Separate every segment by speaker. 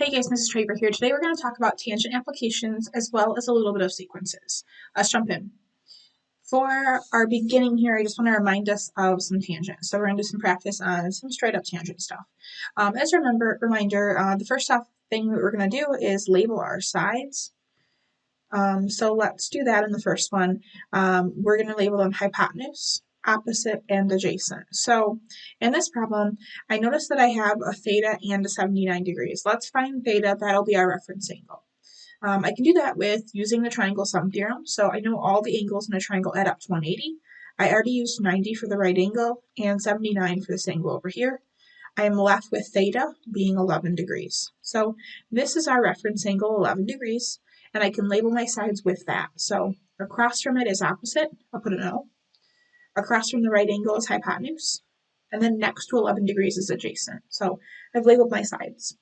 Speaker 1: Hey guys, Mrs. Traver here. Today we're going to talk about tangent applications as well as a little bit of sequences. Let's jump in. For our beginning here, I just want to remind us of some tangents. So we're going to do some practice on some straight up tangent stuff. As a reminder, the first thing that we're going to do is label our sides. So let's do that in the first one. We're going to label them hypotenuse, opposite, and adjacent. So in this problem, I notice that I have a theta and a 79 degrees. Let's find theta. That'll be our reference angle. I can do that with using the triangle sum theorem. So I know all the angles in a triangle add up to 180. I already used 90 for the right angle and 79 for this angle over here. I am left with theta being 11 degrees. So this is our reference angle, 11 degrees, and I can label my sides with that. So across from it is opposite, I'll put an O. Across from the right angle is hypotenuse, and then next to 11 degrees is adjacent. So I've labeled my sides.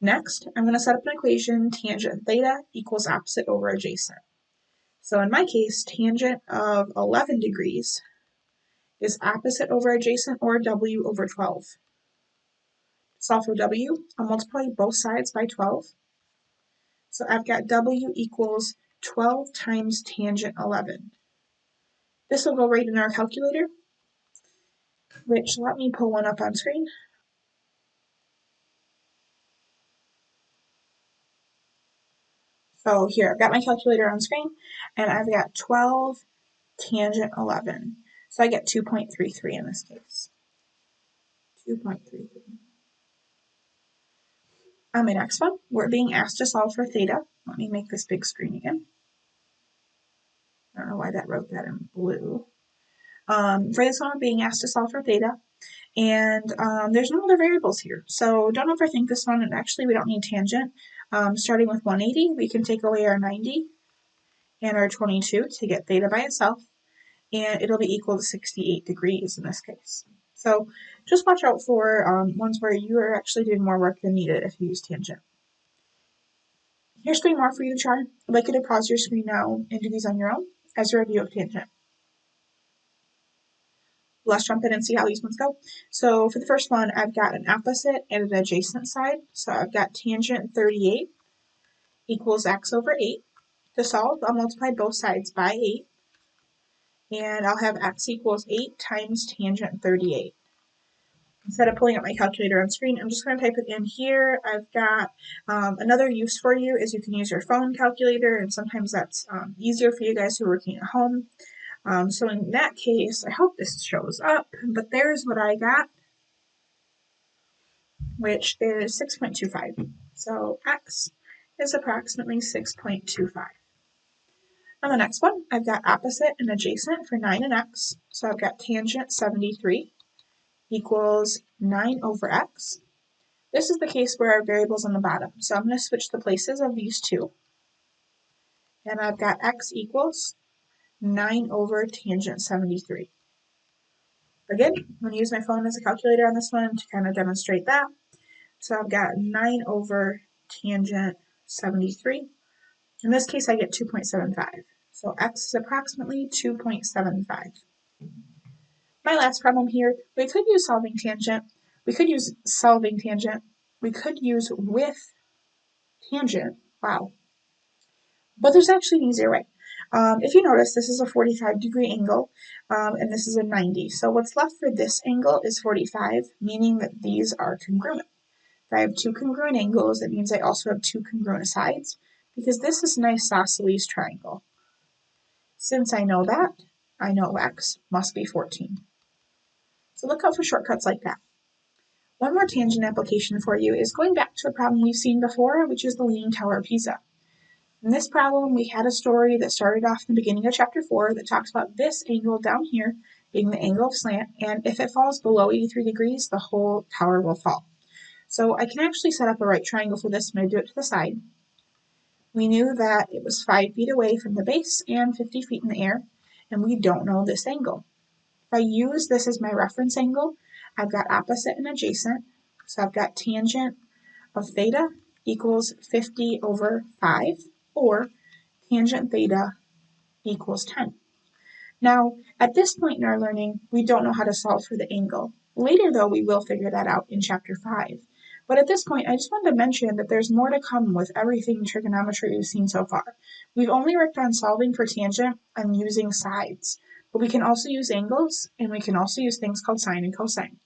Speaker 1: Next, I'm going to set up an equation, tangent theta equals opposite over adjacent. So in my case, tangent of 11 degrees is opposite over adjacent, or W over 12. Solve for W, I'll multiply both sides by 12. So I've got W equals 12 times tangent 11. This will go right in our calculator, which let me pull one up on screen. So here, I've got my calculator on screen, and I've got 12 tangent 11. So I get 2.33 in this case. 2.33. On my next one, we're being asked to solve for theta. Let me make this big screen again. I don't know why that wrote that in blue. For this one, we're being asked to solve for theta, and there's no other variables here. So don't overthink this one, and actually we don't need tangent. Starting with 180, we can take away our 90 and our 22 to get theta by itself, and it'll be equal to 68 degrees in this case. So just watch out for ones where you are actually doing more work than needed if you use tangent. Here's 3 more for you to try. I'd like you to pause your screen now and do these on your own as a review of tangent. Let's jump in and see how these ones go. So for the first one, I've got an opposite and an adjacent side. So I've got tangent 38 equals x over 8. To solve, I'll multiply both sides by 8. And I'll have x equals 8 times tangent 38. Instead of pulling up my calculator on screen, I'm just going to type it in here. I've got another use for you is you can use your phone calculator, and sometimes that's easier for you guys who are working at home. So in that case, I hope this shows up, but there's what I got, which is 6.25. So x is approximately 6.25. On the next one, I've got opposite and adjacent for 9 and x. So I've got tangent 73 equals 9 over x. This is the case where our variable's on the bottom. So I'm going to switch the places of these two. And I've got x equals 9 over tangent 73. Again, I'm going to use my phone as a calculator on this one to kind of demonstrate that. So I've got 9 over tangent 73. In this case, I get 2.75. So x is approximately 2.75. My last problem here, we could use solving tangent. We could use solving tangent. We could use with tangent. Wow. But there's actually an easier way. If you notice, this is a 45-degree angle, and this is a 90. So what's left for this angle is 45, meaning that these are congruent. If I have 2 congruent angles, that means I also have 2 congruent sides, because this is an isosceles triangle. Since I know that, I know x must be 14. So look out for shortcuts like that. One more tangent application for you is going back to a problem we've seen before, which is the Leaning Tower of Pisa. In this problem, we had a story that started off in the beginning of chapter 4 that talks about this angle down here being the angle of slant, and if it falls below 83 degrees, the whole tower will fall. So I can actually set up a right triangle for this when I do it to the side. We knew that it was 5 feet away from the base and 50 feet in the air, and we don't know this angle. If I use this as my reference angle, I've got opposite and adjacent, so I've got tangent of theta equals 50 over 5, or tangent theta equals 10. Now, at this point in our learning, we don't know how to solve for the angle. Later, though, we will figure that out in chapter 5. But at this point, I just wanted to mention that there's more to come with everything trigonometry we've seen so far. We've only worked on solving for tangent and using sides, but we can also use angles, and we can also use things called sine and cosine.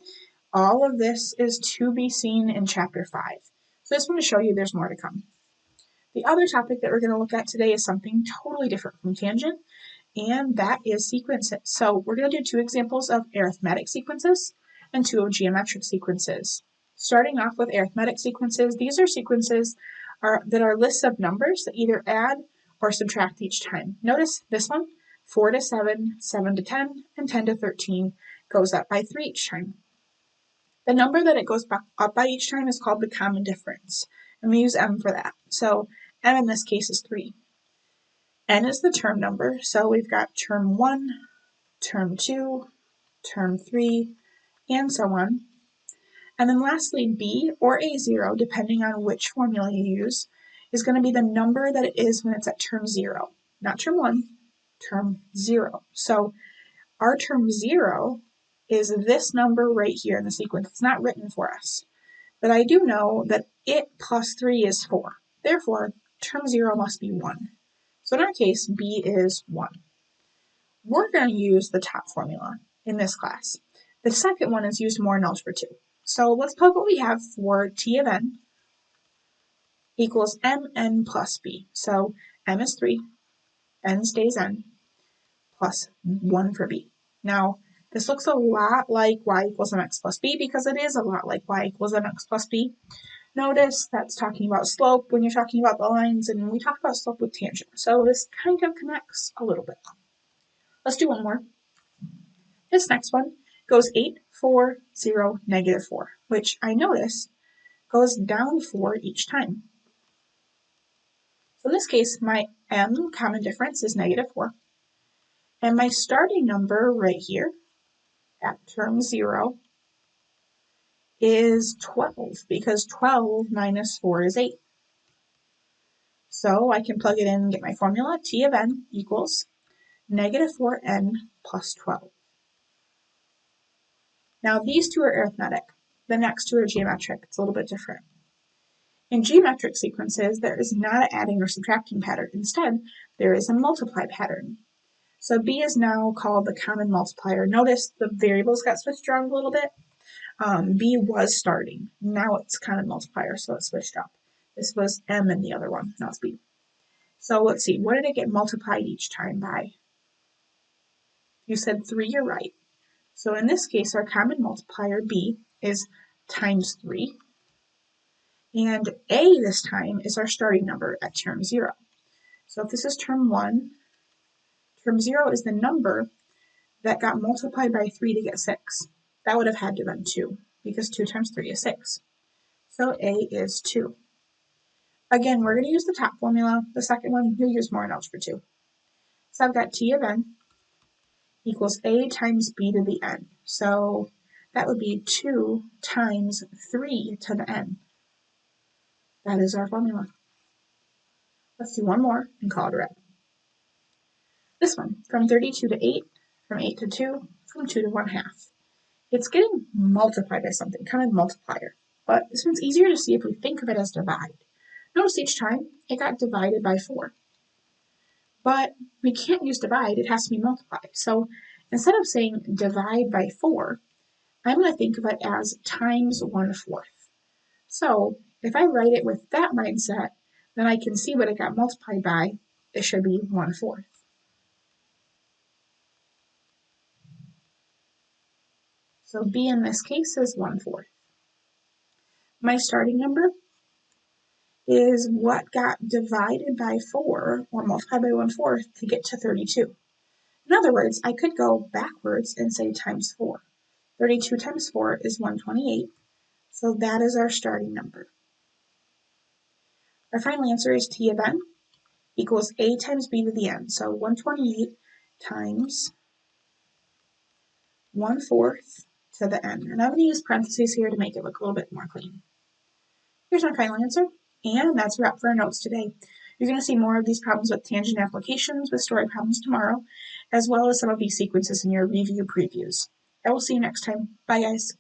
Speaker 1: All of this is to be seen in Chapter 5. So I just want to show you there's more to come. The other topic that we're going to look at today is something totally different from tangent, and that is sequences. So we're going to do 2 examples of arithmetic sequences and 2 of geometric sequences. Starting off with arithmetic sequences, these are sequences that are lists of numbers that either add or subtract each time. Notice this one, 4 to 7, 7 to 10, and 10 to 13 goes up by 3 each time. The number that it goes up by each time is called the common difference, and we use m for that. So m in this case is 3. N is the term number, so we've got term 1, term 2, term 3, and so on. And then lastly, B or A0, depending on which formula you use, is going to be the number that it is when it's at term 0. Not term 1, term 0. So our term 0 is this number right here in the sequence. It's not written for us. But I do know that it plus 3 is 4. Therefore, term 0 must be 1. So in our case, B is 1. We're going to use the top formula in this class. The second one is used more in Algebra 2. So let's plug what we have for T of n equals mn plus b. So m is 3, n stays n, plus 1 for b. Now, this looks a lot like y equals mx plus b because it is a lot like y equals mx plus b. Notice that's talking about slope when you're talking about the lines, and we talk about slope with tangent. So this kind of connects a little bit. Let's do one more. This next one goes 8, 4, 0, negative 4, which I notice goes down 4 each time. So in this case, my m common difference is negative 4. And my starting number right here at term 0 is 12, because 12 minus 4 is 8. So I can plug it in and get my formula. T of n equals negative 4n plus 12. Now these two are arithmetic. The next two are geometric. It's a little bit different. In geometric sequences, there is not an adding or subtracting pattern. Instead, there is a multiply pattern. So b is now called the common multiplier. Notice the variables got switched around a little bit. B was starting. Now it's common multiplier, so it's switched up. This was m in the other one, now it's b. So let's see, what did it get multiplied each time by? You said 3, you're right. So in this case, our common multiplier, b, is times 3. And a this time is our starting number at term 0. So if this is term 1, term 0 is the number that got multiplied by 3 to get 6. That would have had to have been 2, because 2 times 3 is 6. So a is 2. Again, we're going to use the top formula. The second one, you'll use more in Algebra 2. So I've got T of n equals a times b to the n. So that would be 2 times 3 to the n. That is our formula. Let's do one more and call it a wrap. This one, from 32 to 8, from 8 to 2, from 2 to 1/2. It's getting multiplied by something, kind of multiplier. But this one's easier to see if we think of it as divide. Notice each time it got divided by 4. But we can't use divide, it has to be multiplied. So instead of saying divide by 4, I'm going to think of it as times 1/4. So if I write it with that mindset, then I can see what it got multiplied by. It should be 1/4. So b in this case is 1/4. My starting number is what got divided by 4 or multiplied by 1/4 to get to 32. In other words, I could go backwards and say times 4. 32 times 4 is 128, so that is our starting number. Our final answer is T of n equals a times b to the n. So 128 times 1/4 to the n. And I'm going to use parentheses here to make it look a little bit more clean. Here's my final answer, and that's a wrap for our notes today. You're going to see more of these problems with tangent applications with story problems tomorrow, as well as some of these sequences in your review previews. I will see you next time. Bye, guys.